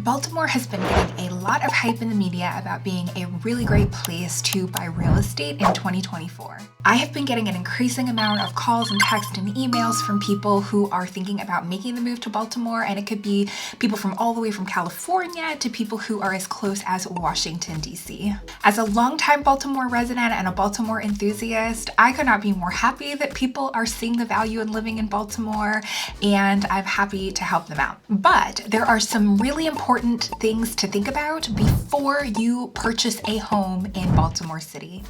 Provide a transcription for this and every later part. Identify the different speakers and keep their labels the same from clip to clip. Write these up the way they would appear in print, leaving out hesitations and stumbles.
Speaker 1: Baltimore has been getting a lot of hype in the media about being a really great place to buy real estate in 2024. I have been getting an increasing amount of calls and texts and emails from people who are thinking about making the move to Baltimore, and it could be people from all the way from California to people who are as close as Washington, D.C. As a longtime Baltimore resident and a Baltimore enthusiast, I could not be more happy that people are seeing the value in living in Baltimore, and I'm happy to help them out. But there are some really important things to think about before you purchase a home in Baltimore City.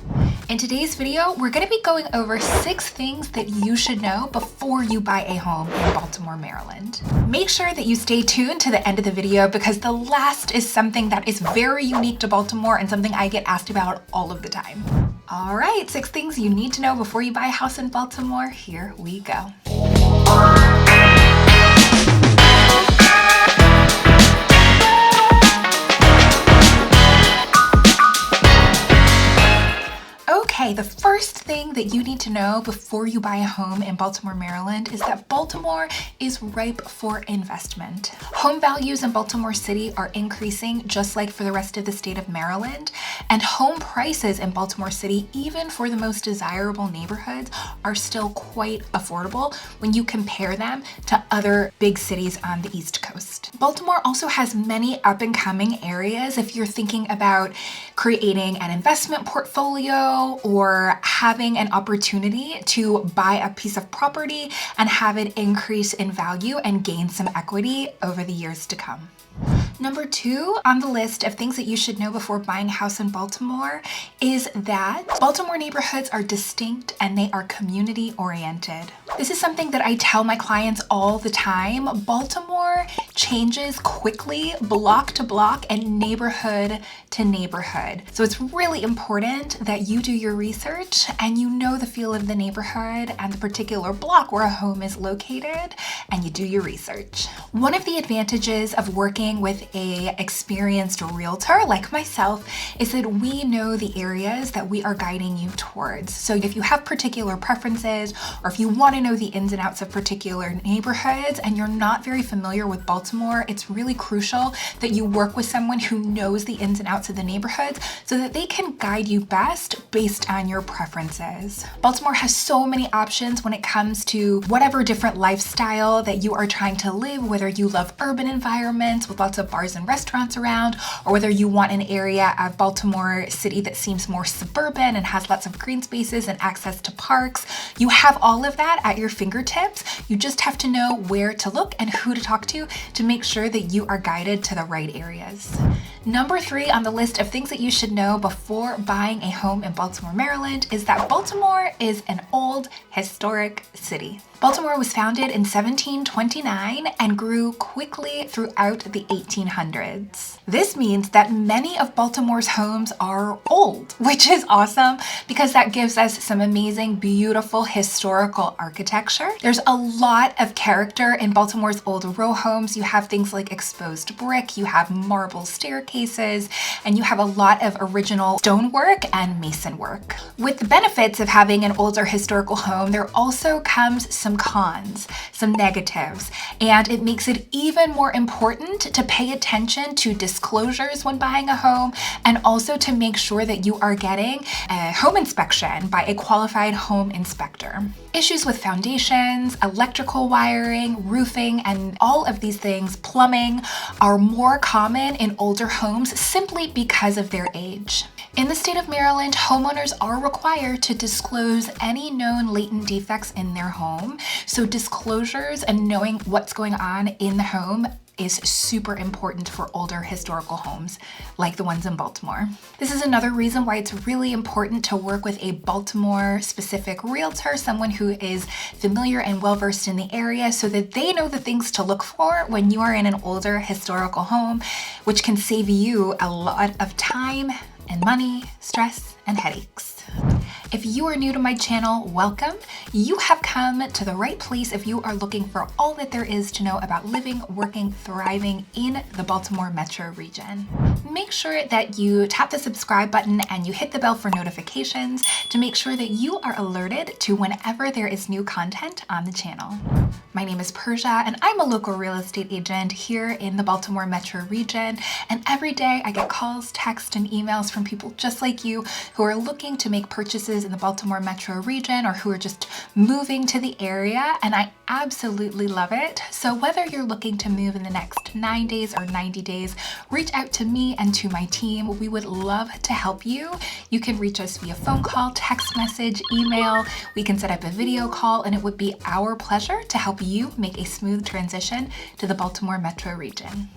Speaker 1: In today's video, we're going to be going over 6 things that you should know before you buy a home in Baltimore, Maryland. Make sure that you stay tuned to the end of the video because the last is something that is very unique to Baltimore and something I get asked about all of the time. All right, 6 things you need to know before you buy a house in Baltimore. Here we go. Okay, the first thing that you need to know before you buy a home in Baltimore, Maryland is that Baltimore is ripe for investment. Home values in Baltimore City are increasing just like for the rest of the state of Maryland, and home prices in Baltimore City, even for the most desirable neighborhoods, are still quite affordable when you compare them to other big cities on the East Coast. Baltimore also has many up-and-coming areas if you're thinking about creating an investment portfolio or having an opportunity to buy a piece of property and have it increase in value and gain some equity over the years to come. Number 2 on the list of things that you should know before buying a house in Baltimore is that Baltimore neighborhoods are distinct and they are community oriented. This is something that I tell my clients all the time. Baltimore changes quickly, block to block and neighborhood to neighborhood. So it's really important that you do your research and you know the feel of the neighborhood and the particular block where a home is located, and you do your research. One of the advantages of working with a experienced realtor like myself is that we know the areas that we are guiding you towards. So if you have particular preferences or if you want to know the ins and outs of particular neighborhoods and you're not very familiar with Baltimore, it's really crucial that you work with someone who knows the ins and outs of the neighborhoods so that they can guide you best based on your preferences. Baltimore has so many options when it comes to whatever different lifestyle that you are trying to live, whether you love urban environments with lots of bars and restaurants around, or whether you want an area of Baltimore City that seems more suburban and has lots of green spaces and access to parks. You have all of that at your fingertips. You just have to know where to look and who to talk to make sure that you are guided to the right areas. Number 3 on the list of things that you should know before buying a home in Baltimore, Maryland is that Baltimore is an old historic city. Baltimore was founded in 1729 and grew quickly throughout the 1800s. This means that many of Baltimore's homes are old, which is awesome because that gives us some amazing, beautiful historical architecture. There's a lot of character in Baltimore's old row homes. You have things like exposed brick, you have marble staircases, and you have a lot of original stonework and mason work. With the benefits of having an older historical home, there also comes some cons, some negatives, and it makes it even more important to pay attention to disclosures when buying a home and also to make sure that you are getting a home inspection by a qualified home inspector. Issues with foundations, electrical wiring, roofing, and all of these things, plumbing, are more common in older homes simply because of their age. In the state of Maryland, homeowners are required to disclose any known latent defects in their home. So disclosures and knowing what's going on in the home is super important for older historical homes like the ones in Baltimore. This is another reason why it's really important to work with a Baltimore specific realtor, someone who is familiar and well versed in the area so that they know the things to look for when you are in an older historical home, which can save you a lot of time and money, stress, and headaches. If you are new to my channel, welcome. You have come to the right place if you are looking for all that there is to know about living, working, thriving in the Baltimore metro region. Make sure that you tap the subscribe button and you hit the bell for notifications to make sure that you are alerted to whenever there is new content on the channel. My name is Persia and I'm a local real estate agent here in the Baltimore metro region, and every day I get calls, texts, and emails from people just like you who are looking to make purchases in the Baltimore metro region or who are just moving to the area, and I absolutely love it. So whether you're looking to move in the next 9 days or 90 days, reach out to me and to my team. We would love to help you. You can reach us via phone call, text message, email. We can set up a video call, and it would be our pleasure to help you make a smooth transition to the Baltimore metro region.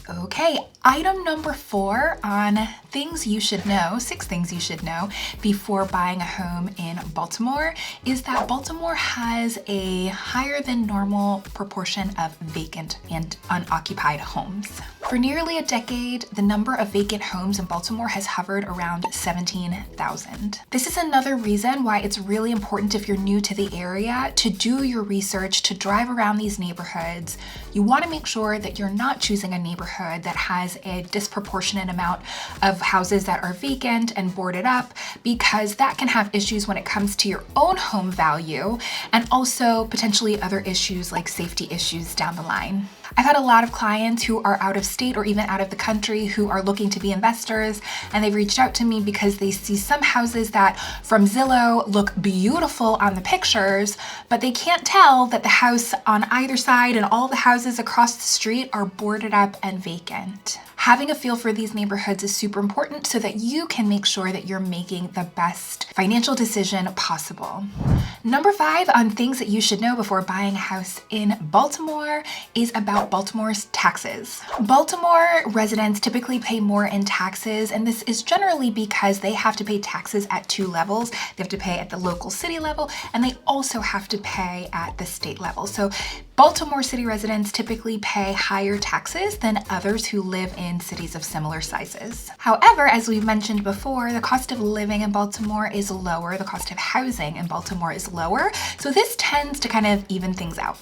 Speaker 1: Okay, item number 4 on things you should know, 6 things you should know before buying a home in Baltimore, is that Baltimore has a higher than normal proportion of vacant and unoccupied homes. For nearly a decade, the number of vacant homes in Baltimore has hovered around 17,000. This is another reason why it's really important, if you're new to the area, to do your research, to drive around these neighborhoods. You want to make sure that you're not choosing a neighborhood that has a disproportionate amount of houses that are vacant and boarded up, because that can have issues when it comes to your own home value, and also potentially other issues like safety issues down the line. I've had a lot of clients who are out of state or even out of the country who are looking to be investors, and they've reached out to me because they see some houses that from Zillow look beautiful on the pictures, but they can't tell that the house on either side and all the houses across the street are boarded up and vacant. Having a feel for these neighborhoods is super important so that you can make sure that you're making the best financial decision possible. Number 5 on things that you should know before buying a house in Baltimore is about Baltimore's taxes. Baltimore residents typically pay more in taxes, and this is generally because they have to pay taxes at 2 levels. They have to pay at the local city level, and they also have to pay at the state level. So Baltimore city residents typically pay higher taxes than others who live in cities of similar sizes. However, as we've mentioned before, the cost of living in Baltimore is lower, the cost of housing in Baltimore is lower, so this tends to kind of even things out.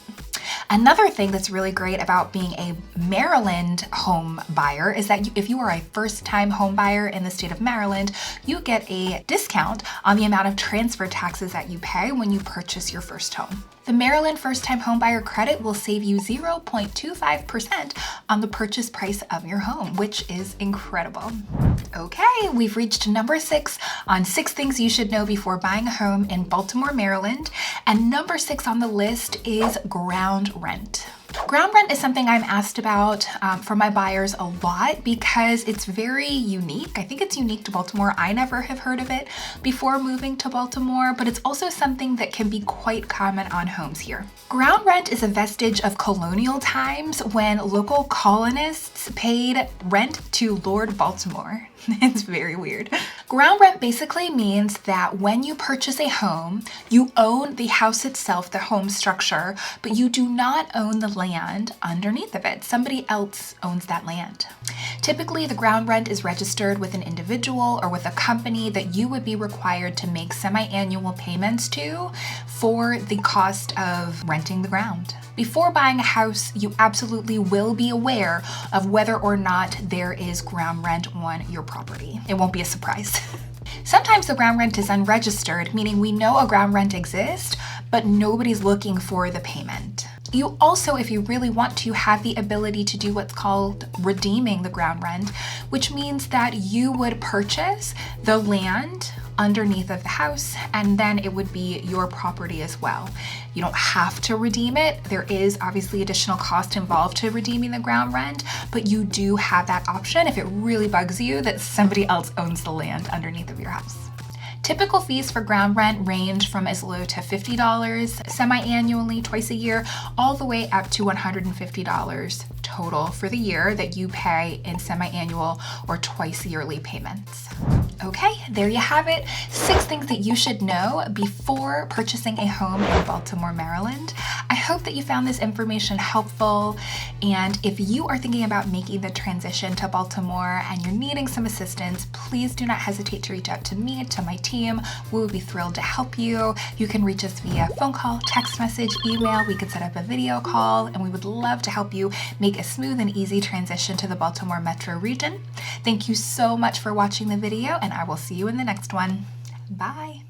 Speaker 1: Another thing that's really great about being a Maryland home buyer is that if you are a first-time home buyer in the state of Maryland, you get a discount on the amount of transfer taxes that you pay when you purchase your first home. The Maryland first-time homebuyer credit will save you 0.25% on the purchase price of your home, which is incredible. Okay, we've reached number 6 on 6 things you should know before buying a home in Baltimore, Maryland. And number 6 on the list is ground rent. Ground rent is something I'm asked about from my buyers a lot because it's very unique. I think it's unique to Baltimore. I never have heard of it before moving to Baltimore, but it's also something that can be quite common on homes here. Ground rent is a vestige of colonial times when local colonists paid rent to Lord Baltimore. It's very weird. Ground rent basically means that when you purchase a home, you own the house itself, the home structure, but you do not own the land underneath of it. Somebody else owns that land. Typically, the ground rent is registered with an individual or with a company that you would be required to make semi-annual payments to for the cost of renting the ground. Before buying a house, you absolutely will be aware of whether or not there is ground rent on your property. It won't be a surprise. Sometimes the ground rent is unregistered, meaning we know a ground rent exists, but nobody's looking for the payment. You also, if you really want to, have the ability to do what's called redeeming the ground rent, which means that you would purchase the land underneath of the house, and then it would be your property as well. You don't have to redeem it. There is obviously additional cost involved to redeeming the ground rent, but you do have that option if it really bugs you that somebody else owns the land underneath of your house. Typical fees for ground rent range from as low to $50 semi-annually, twice a year, all the way up to $150 total for the year that you pay in semi-annual or twice yearly payments. Okay, there you have it. 6 things that you should know before purchasing a home in Baltimore, Maryland. I hope that you found this information helpful, and if you are thinking about making the transition to Baltimore and you're needing some assistance, please do not hesitate to reach out to me, to my team. We would be thrilled to help you. You can reach us via phone call, text message, email. We could set up a video call, and we would love to help you make a smooth and easy transition to the Baltimore metro region. Thank you so much for watching the video, and I will see you in the next one. Bye.